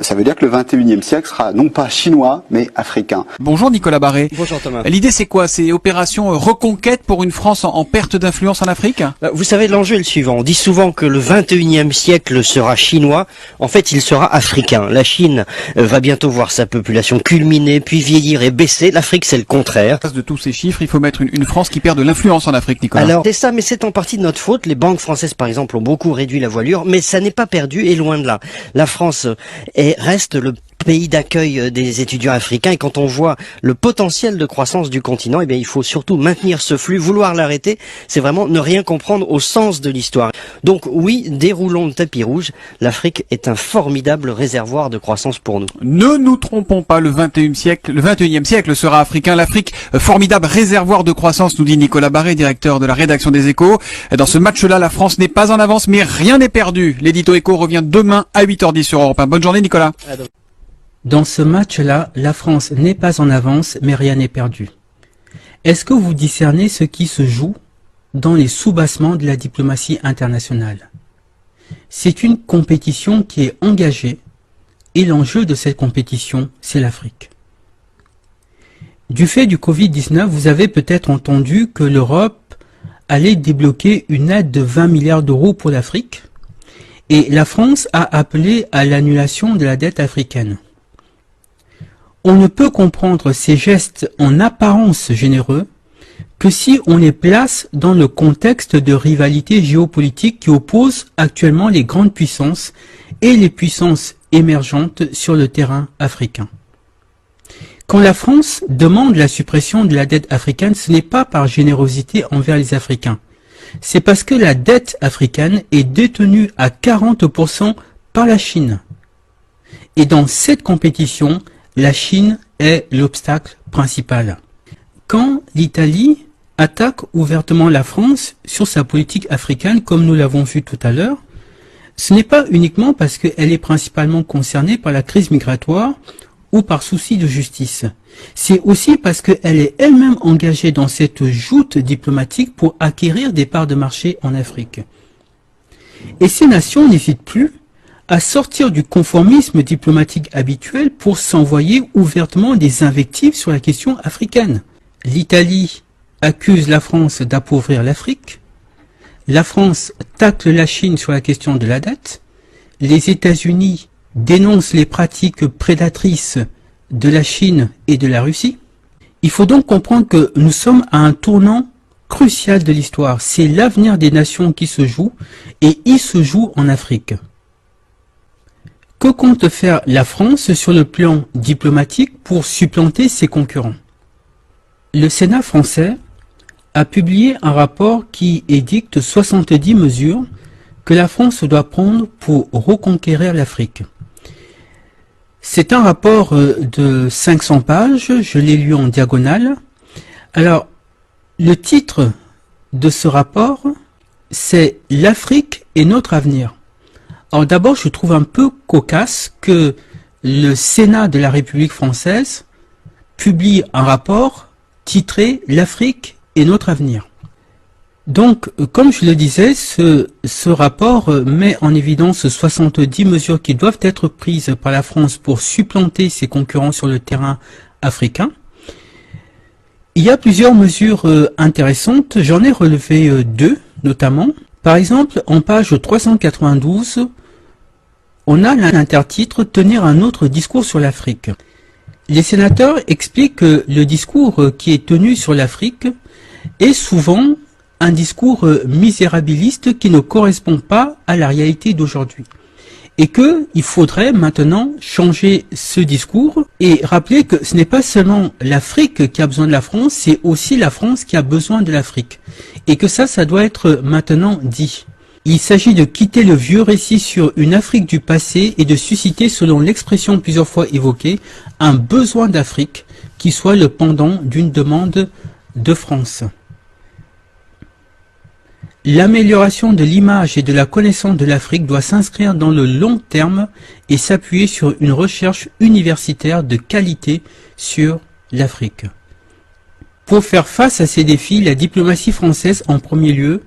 Ça veut dire que le 21e siècle sera non pas chinois, mais africain. Bonjour Nicolas Barré. Bonjour Thomas. L'idée c'est quoi? C'est opération reconquête pour une France en perte d'influence en Afrique? Vous savez, l'enjeu est le suivant. On dit souvent que le 21e siècle sera chinois. En fait, il sera africain. La Chine va bientôt voir sa population culminer, puis vieillir et baisser. L'Afrique, c'est le contraire. De tous ces chiffres, il faut mettre une France qui perd de l'influence en Afrique, Nicolas. Alors, c'est ça, mais c'est en partie de notre faute. Les banques françaises, par exemple, ont beaucoup réduit la voilure, mais ça n'est pas perdu et loin de là. La France reste le pays d'accueil des étudiants africains, et quand on voit le potentiel de croissance du continent, eh bien, il faut surtout maintenir ce flux. Vouloir l'arrêter, c'est vraiment ne rien comprendre au sens de l'histoire. Donc oui, déroulons le tapis rouge. L'Afrique est un formidable réservoir de croissance pour nous. Ne nous trompons pas, le 21e siècle sera africain. L'Afrique, formidable réservoir de croissance, nous dit Nicolas Barré, directeur de la rédaction des Échos. Dans ce match-là, la France n'est pas en avance, mais rien n'est perdu. L'édito Écho revient demain à 8h10 sur Europe 1. Bonne journée, Nicolas. Dans ce match-là, la France n'est pas en avance, mais rien n'est perdu. Est-ce que vous discernez ce qui se joue dans les soubassements de la diplomatie internationale? C'est une compétition qui est engagée, et l'enjeu de cette compétition, c'est l'Afrique. Du fait du Covid-19, vous avez peut-être entendu que l'Europe allait débloquer une aide de 20 milliards d'euros pour l'Afrique, et la France a appelé à l'annulation de la dette africaine. On ne peut comprendre ces gestes en apparence généreux que si on les place dans le contexte de rivalité géopolitique qui oppose actuellement les grandes puissances et les puissances émergentes sur le terrain africain. Quand la France demande la suppression de la dette africaine, ce n'est pas par générosité envers les Africains. C'est parce que la dette africaine est détenue à 40% par la Chine. Et dans cette compétition, la Chine est l'obstacle principal. Quand l'Italie attaque ouvertement la France sur sa politique africaine, comme nous l'avons vu tout à l'heure, ce n'est pas uniquement parce qu'elle est principalement concernée par la crise migratoire ou par souci de justice. C'est aussi parce qu'elle est elle-même engagée dans cette joute diplomatique pour acquérir des parts de marché en Afrique. Et ces nations n'hésitent plus à sortir du conformisme diplomatique habituel pour s'envoyer ouvertement des invectives sur la question africaine. L'Italie accuse la France d'appauvrir l'Afrique. La France tacle la Chine sur la question de la dette. Les États-Unis dénoncent les pratiques prédatrices de la Chine et de la Russie. Il faut donc comprendre que nous sommes à un tournant crucial de l'histoire. C'est l'avenir des nations qui se joue, et il se joue en Afrique. Que compte faire la France sur le plan diplomatique pour supplanter ses concurrents? Le Sénat français a publié un rapport qui édicte 70 mesures que la France doit prendre pour reconquérir l'Afrique. C'est un rapport de 500 pages, je l'ai lu en diagonale. Alors, le titre de ce rapport, c'est « L'Afrique est notre avenir ». Alors d'abord, je trouve un peu cocasse que le Sénat de la République française publie un rapport titré « L'Afrique est notre avenir ». Donc, comme je le disais, ce rapport met en évidence 70 mesures qui doivent être prises par la France pour supplanter ses concurrents sur le terrain africain. Il y a plusieurs mesures intéressantes, j'en ai relevé deux notamment. Par exemple, en page 392, on a l'intertitre « Tenir un autre discours sur l'Afrique ». Les sénateurs expliquent que le discours qui est tenu sur l'Afrique est souvent un discours misérabiliste qui ne correspond pas à la réalité d'aujourd'hui. Et qu'il faudrait maintenant changer ce discours et rappeler que ce n'est pas seulement l'Afrique qui a besoin de la France, c'est aussi la France qui a besoin de l'Afrique. Et que ça doit être maintenant dit. Il s'agit de quitter le vieux récit sur une Afrique du passé et de susciter, selon l'expression plusieurs fois évoquée, un besoin d'Afrique qui soit le pendant d'une demande de France. L'amélioration de l'image et de la connaissance de l'Afrique doit s'inscrire dans le long terme et s'appuyer sur une recherche universitaire de qualité sur l'Afrique. Pour faire face à ces défis, la diplomatie française, en premier lieu,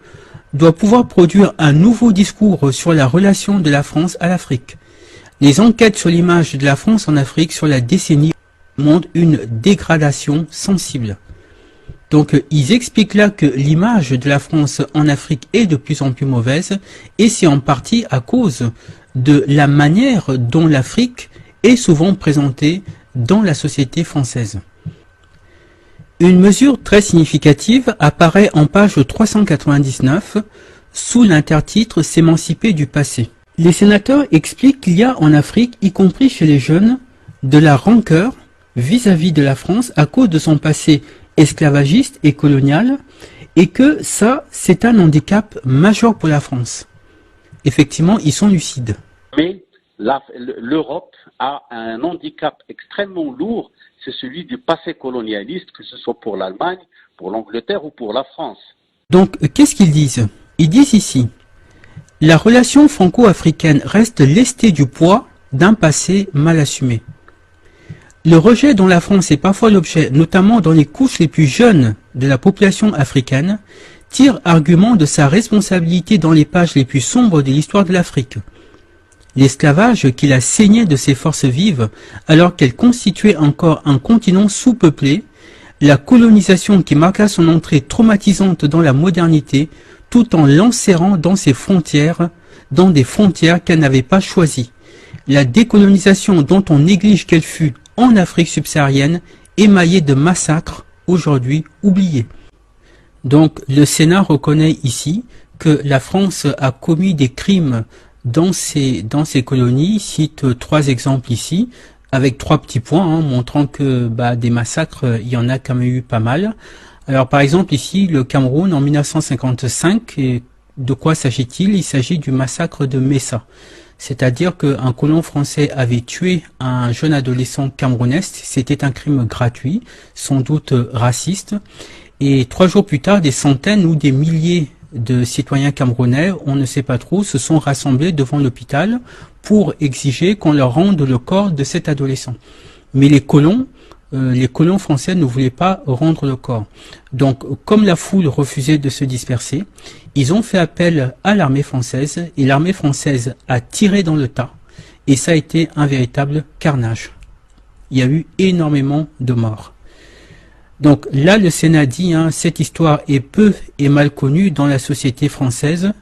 doit pouvoir produire un nouveau discours sur la relation de la France à l'Afrique. Les enquêtes sur l'image de la France en Afrique sur la décennie montrent une dégradation sensible. Donc ils expliquent là que l'image de la France en Afrique est de plus en plus mauvaise, et c'est en partie à cause de la manière dont l'Afrique est souvent présentée dans la société française. Une mesure très significative apparaît en page 399 sous l'intertitre « S'émanciper du passé ». Les sénateurs expliquent qu'il y a en Afrique, y compris chez les jeunes, de la rancœur vis-à-vis de la France à cause de son passé esclavagiste et colonial, et que ça, c'est un handicap majeur pour la France. Effectivement, ils sont lucides. Mais l'Europe a un handicap extrêmement lourd, c'est celui du passé colonialiste, que ce soit pour l'Allemagne, pour l'Angleterre ou pour la France. Donc, qu'est-ce qu'ils disent? Ils disent ici, la relation franco-africaine reste lestée du poids d'un passé mal assumé. Le rejet dont la France est parfois l'objet, notamment dans les couches les plus jeunes de la population africaine, tire argument de sa responsabilité dans les pages les plus sombres de l'histoire de l'Afrique. L'esclavage qu'il a saigné de ses forces vives alors qu'elle constituait encore un continent sous-peuplé, la colonisation qui marqua son entrée traumatisante dans la modernité tout en l'enserrant dans ses frontières, dans des frontières qu'elle n'avait pas choisies. La décolonisation dont on néglige qu'elle fut en Afrique subsaharienne, émaillée de massacres aujourd'hui oubliés. Donc le Sénat reconnaît ici que la France a commis des crimes dans ses colonies, cite 3 exemples ici, avec 3 petits points, montrant que des massacres, il y en a quand même eu pas mal. Alors par exemple ici, le Cameroun en 1955, et de quoi s'agit-il? Il s'agit du massacre de Messa. C'est-à-dire qu'un colon français avait tué un jeune adolescent camerounais, c'était un crime gratuit, sans doute raciste, et 3 jours plus tard, des centaines ou des milliers de citoyens camerounais, on ne sait pas trop, se sont rassemblés devant l'hôpital pour exiger qu'on leur rende le corps de cet adolescent. Mais les colons français ne voulaient pas rendre le corps. Donc, comme la foule refusait de se disperser, ils ont fait appel à l'armée française, et l'armée française a tiré dans le tas, et ça a été un véritable carnage. Il y a eu énormément de morts. Donc là, le Sénat dit, cette histoire est peu et mal connue dans la société française.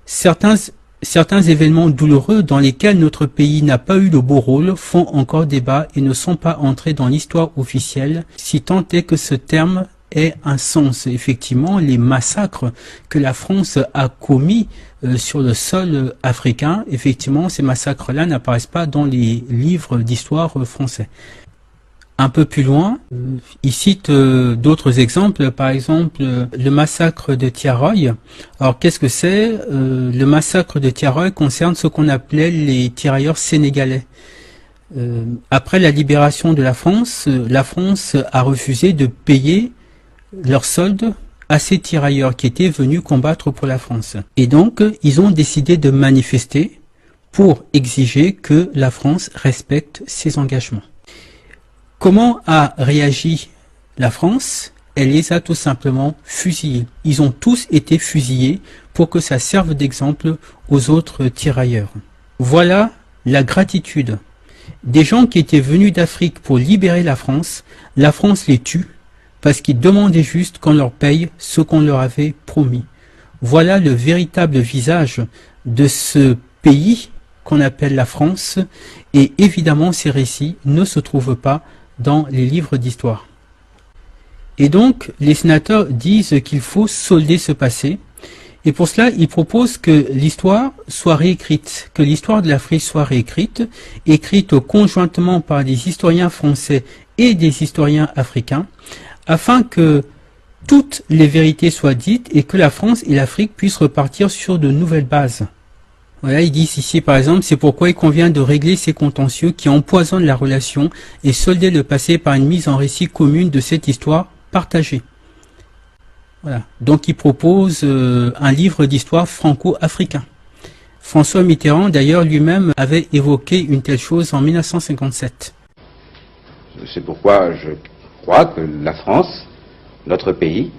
Certains événements douloureux dans lesquels notre pays n'a pas eu le beau rôle font encore débat et ne sont pas entrés dans l'histoire officielle, si tant est que ce terme ait un sens. Effectivement, les massacres que la France a commis sur le sol africain, effectivement, ces massacres-là n'apparaissent pas dans les livres d'histoire français. Un peu plus loin, il cite d'autres exemples, par exemple le massacre de Thiaroye. Alors qu'est-ce que c'est? Le massacre de Thiaroye concerne ce qu'on appelait les tirailleurs sénégalais. Après la libération de la France a refusé de payer leur solde à ces tirailleurs qui étaient venus combattre pour la France. Et donc, ils ont décidé de manifester pour exiger que la France respecte ses engagements. Comment a réagi la France? Elle les a tout simplement fusillés. Ils ont tous été fusillés pour que ça serve d'exemple aux autres tirailleurs. Voilà la gratitude. Des gens qui étaient venus d'Afrique pour libérer la France les tue parce qu'ils demandaient juste qu'on leur paye ce qu'on leur avait promis. Voilà le véritable visage de ce pays qu'on appelle la France, et évidemment ces récits ne se trouvent pas dans les livres d'histoire. Et donc, les sénateurs disent qu'il faut solder ce passé, et pour cela, ils proposent que l'histoire soit réécrite, que l'histoire de l'Afrique soit réécrite, écrite conjointement par des historiens français et des historiens africains, afin que toutes les vérités soient dites et que la France et l'Afrique puissent repartir sur de nouvelles bases. Voilà, ils disent ici par exemple, c'est pourquoi il convient de régler ces contentieux qui empoisonnent la relation et solder le passé par une mise en récit commune de cette histoire partagée. Voilà, donc ils proposent un livre d'histoire franco-africain. François Mitterrand d'ailleurs lui-même avait évoqué une telle chose en 1957. C'est pourquoi je crois que la France, notre pays,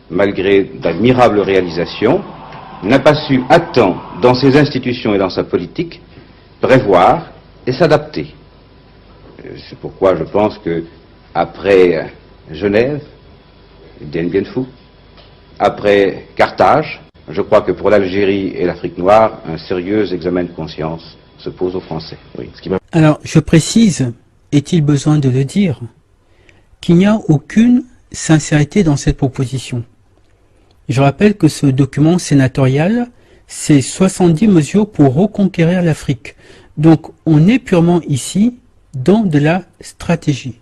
malgré d'admirables réalisations, n'a pas su à temps, dans ses institutions et dans sa politique, prévoir et s'adapter. C'est pourquoi je pense que après Genève, Dien Bien Phu, après Carthage, je crois que pour l'Algérie et l'Afrique noire, un sérieux examen de conscience se pose aux Français. Oui, Alors, je précise, est-il besoin de le dire, qu'il n'y a aucune sincérité dans cette proposition. Je rappelle que ce document sénatorial, c'est 70 mesures pour reconquérir l'Afrique. Donc, on est purement ici dans de la stratégie.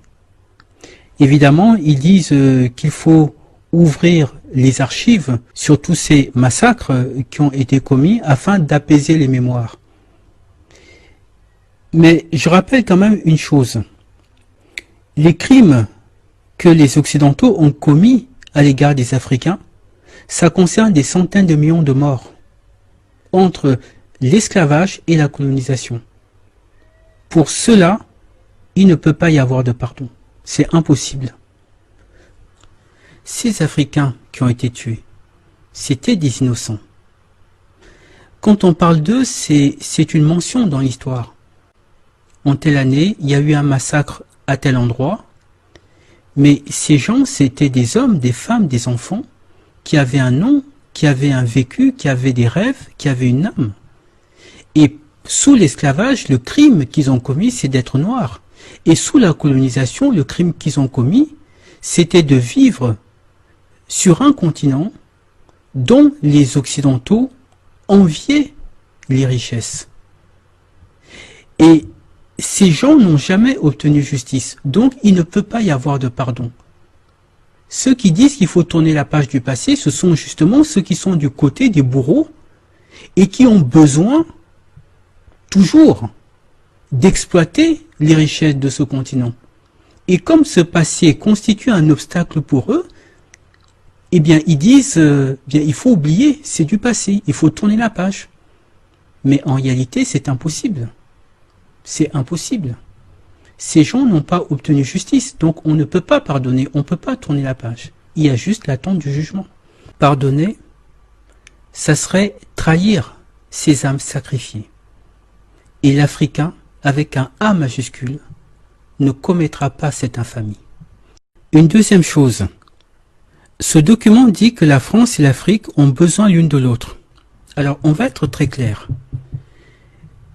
Évidemment, ils disent qu'il faut ouvrir les archives sur tous ces massacres qui ont été commis afin d'apaiser les mémoires. Mais je rappelle quand même une chose. Les crimes que les Occidentaux ont commis à l'égard des Africains, ça concerne des centaines de millions de morts entre l'esclavage et la colonisation. Pour cela, il ne peut pas y avoir de pardon. C'est impossible. Ces Africains qui ont été tués, c'était des innocents. Quand on parle d'eux, c'est une mention dans l'histoire. En telle année, il y a eu un massacre à tel endroit, mais ces gens, c'était des hommes, des femmes, des enfants, qui avaient un nom, qui avaient un vécu, qui avaient des rêves, qui avaient une âme. Et sous l'esclavage, le crime qu'ils ont commis, c'est d'être noirs. Et sous la colonisation, le crime qu'ils ont commis, c'était de vivre sur un continent dont les Occidentaux enviaient les richesses. Et ces gens n'ont jamais obtenu justice, donc il ne peut pas y avoir de pardon. Ceux qui disent qu'il faut tourner la page du passé, ce sont justement ceux qui sont du côté des bourreaux et qui ont besoin, toujours, d'exploiter les richesses de ce continent. Et comme ce passé constitue un obstacle pour eux, eh bien, ils disent, bien, il faut oublier, c'est du passé, il faut tourner la page. Mais en réalité, c'est impossible. C'est impossible. Ces gens n'ont pas obtenu justice, donc on ne peut pas pardonner, on ne peut pas tourner la page. Il y a juste l'attente du jugement. Pardonner, ça serait trahir ces âmes sacrifiées. Et l'Africain, avec un A majuscule, ne commettra pas cette infamie. Une deuxième chose, ce document dit que la France et l'Afrique ont besoin l'une de l'autre. Alors, on va être très clair.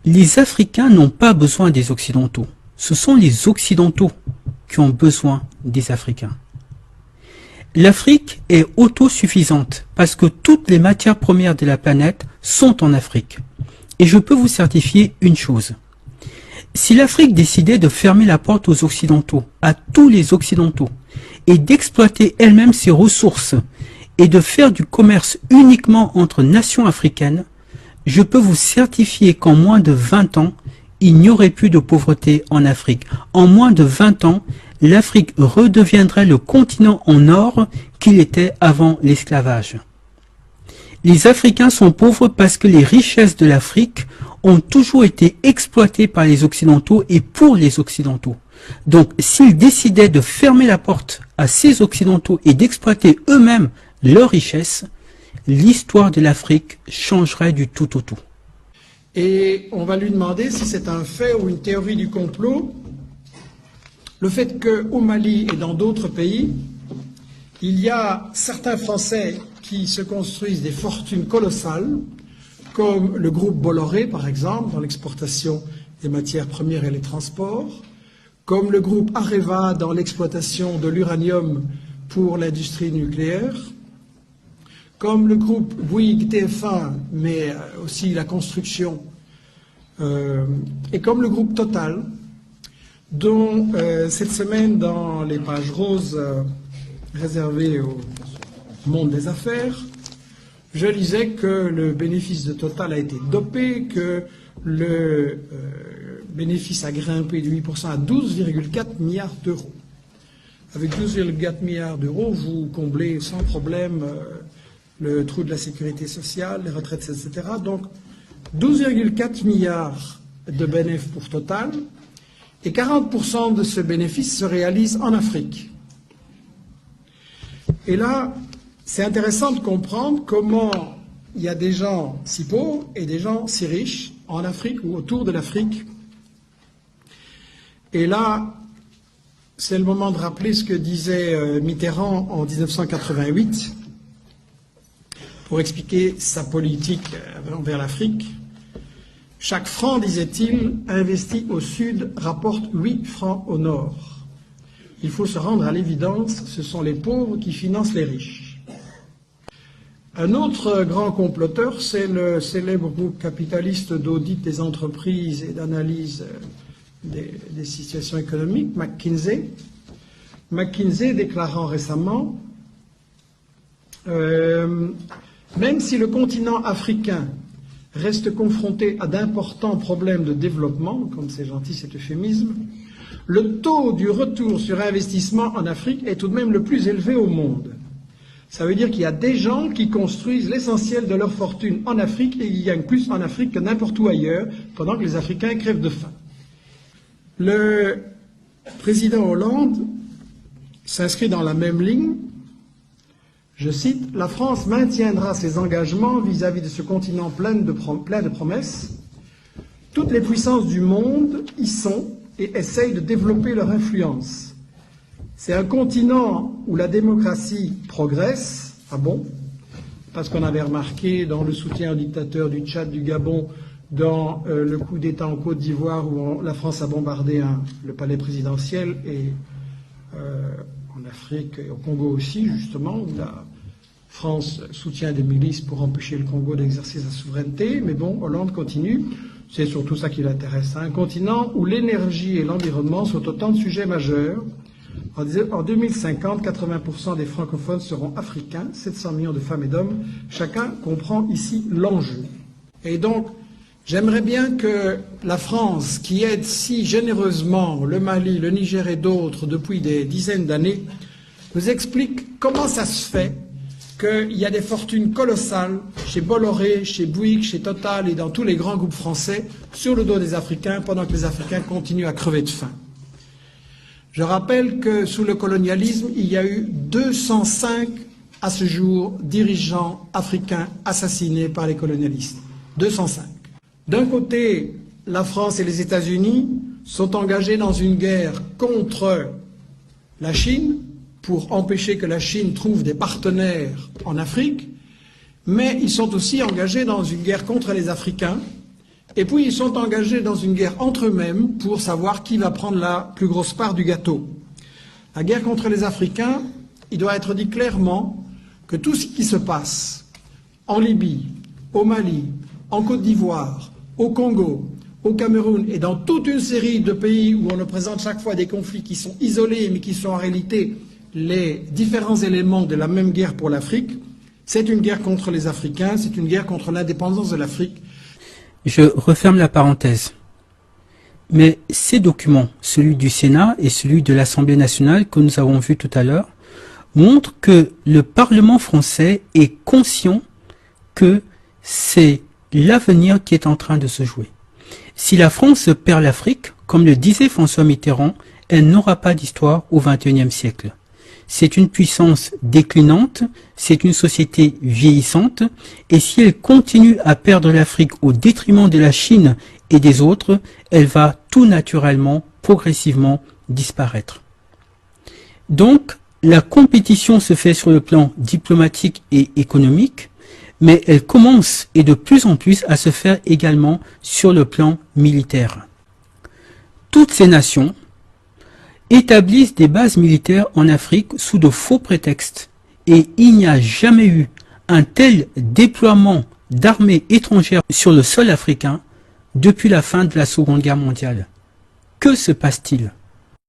Les Africains n'ont pas besoin des Occidentaux. Ce sont les Occidentaux qui ont besoin des Africains. L'Afrique est autosuffisante parce que toutes les matières premières de la planète sont en Afrique. Et je peux vous certifier une chose. Si l'Afrique décidait de fermer la porte aux Occidentaux, à tous les Occidentaux, et d'exploiter elle-même ses ressources et de faire du commerce uniquement entre nations africaines, je peux vous certifier qu'en moins de 20 ans, il n'y aurait plus de pauvreté en Afrique. En moins de 20 ans, l'Afrique redeviendrait le continent en or qu'il était avant l'esclavage. Les Africains sont pauvres parce que les richesses de l'Afrique ont toujours été exploitées par les Occidentaux et pour les Occidentaux. Donc, s'ils décidaient de fermer la porte à ces Occidentaux et d'exploiter eux-mêmes leurs richesses, l'histoire de l'Afrique changerait du tout au tout. Et on va lui demander si c'est un fait ou une théorie du complot, le fait qu'au Mali et dans d'autres pays, il y a certains Français qui se construisent des fortunes colossales, comme le groupe Bolloré, par exemple, dans l'exportation des matières premières et les transports, comme le groupe Areva dans l'exploitation de l'uranium pour l'industrie nucléaire, comme le groupe Bouygues TF1, mais aussi la construction, et comme le groupe Total, dont cette semaine, dans les pages roses réservées au monde des affaires, je lisais que le bénéfice de Total a été dopé, que le bénéfice a grimpé de 8% à 12,4 milliards d'euros. Avec 12,4 milliards d'euros, vous comblez sans problème le trou de la sécurité sociale, les retraites, etc. Donc, 12,4 milliards de bénéfices pour Total, et 40% de ce bénéfice se réalise en Afrique. Et là, c'est intéressant de comprendre comment il y a des gens si pauvres et des gens si riches en Afrique ou autour de l'Afrique. Et là, c'est le moment de rappeler ce que disait Mitterrand en 1988 pour expliquer sa politique envers l'Afrique. Chaque franc, disait-il, investi au sud rapporte 8 francs au nord. Il faut se rendre à l'évidence, ce sont les pauvres qui financent les riches. Un autre grand comploteur, c'est le célèbre groupe capitaliste d'audit des entreprises et d'analyse des situations économiques, McKinsey. McKinsey déclarant récemment même si le continent africain reste confronté à d'importants problèmes de développement, comme c'est gentil cet euphémisme, le taux du retour sur investissement en Afrique est tout de même le plus élevé au monde. Ça veut dire qu'il y a des gens qui construisent l'essentiel de leur fortune en Afrique et ils gagnent plus en Afrique que n'importe où ailleurs, pendant que les Africains crèvent de faim. Le président Hollande s'inscrit dans la même ligne. Je cite, « La France maintiendra ses engagements vis-à-vis de ce continent plein de promesses. Toutes les puissances du monde y sont et essayent de développer leur influence. C'est un continent où la démocratie progresse. » Ah bon? Parce qu'on avait remarqué dans le soutien aux dictateurs du Tchad, du Gabon, dans le coup d'État en Côte d'Ivoire où la France a bombardé le palais présidentiel et en Afrique et au Congo aussi, justement, où la France soutient des milices pour empêcher le Congo d'exercer sa souveraineté. Mais bon, Hollande continue. C'est surtout ça qui l'intéresse. Un continent où l'énergie et l'environnement sont autant de sujets majeurs. En 2050, 80% des francophones seront africains, 700 millions de femmes et d'hommes. Chacun comprend ici l'enjeu. Et donc, j'aimerais bien que la France, qui aide si généreusement le Mali, le Niger et d'autres depuis des dizaines d'années, nous explique comment ça se fait qu'il y a des fortunes colossales chez Bolloré, chez Bouygues, chez Total et dans tous les grands groupes français sur le dos des Africains pendant que les Africains continuent à crever de faim. Je rappelle que sous le colonialisme, il y a eu 205 à ce jour dirigeants africains assassinés par les colonialistes. 205. D'un côté, la France et les États-Unis sont engagés dans une guerre contre la Chine pour empêcher que la Chine trouve des partenaires en Afrique, mais ils sont aussi engagés dans une guerre contre les Africains, et puis ils sont engagés dans une guerre entre eux-mêmes pour savoir qui va prendre la plus grosse part du gâteau. La guerre contre les Africains, il doit être dit clairement que tout ce qui se passe en Libye, au Mali, en Côte d'Ivoire, au Congo, au Cameroun et dans toute une série de pays où on nous présente chaque fois des conflits qui sont isolés mais qui sont en réalité les différents éléments de la même guerre pour l'Afrique, c'est une guerre contre les Africains, c'est une guerre contre l'indépendance de l'Afrique. Je referme la parenthèse. Mais ces documents, celui du Sénat et celui de l'Assemblée nationale que nous avons vu tout à l'heure, montrent que le Parlement français est conscient que c'est l'avenir qui est en train de se jouer. Si la France perd l'Afrique, comme le disait François Mitterrand, elle n'aura pas d'histoire au XXIe siècle. C'est une puissance déclinante, c'est une société vieillissante, et si elle continue à perdre l'Afrique au détriment de la Chine et des autres, elle va tout naturellement, progressivement disparaître. Donc, la compétition se fait sur le plan diplomatique et économique, mais elle commence et de plus en plus à se faire également sur le plan militaire. Toutes ces nations établissent des bases militaires en Afrique sous de faux prétextes et il n'y a jamais eu un tel déploiement d'armées étrangères sur le sol africain depuis la fin de la Seconde Guerre mondiale. Que se passe-t-il ?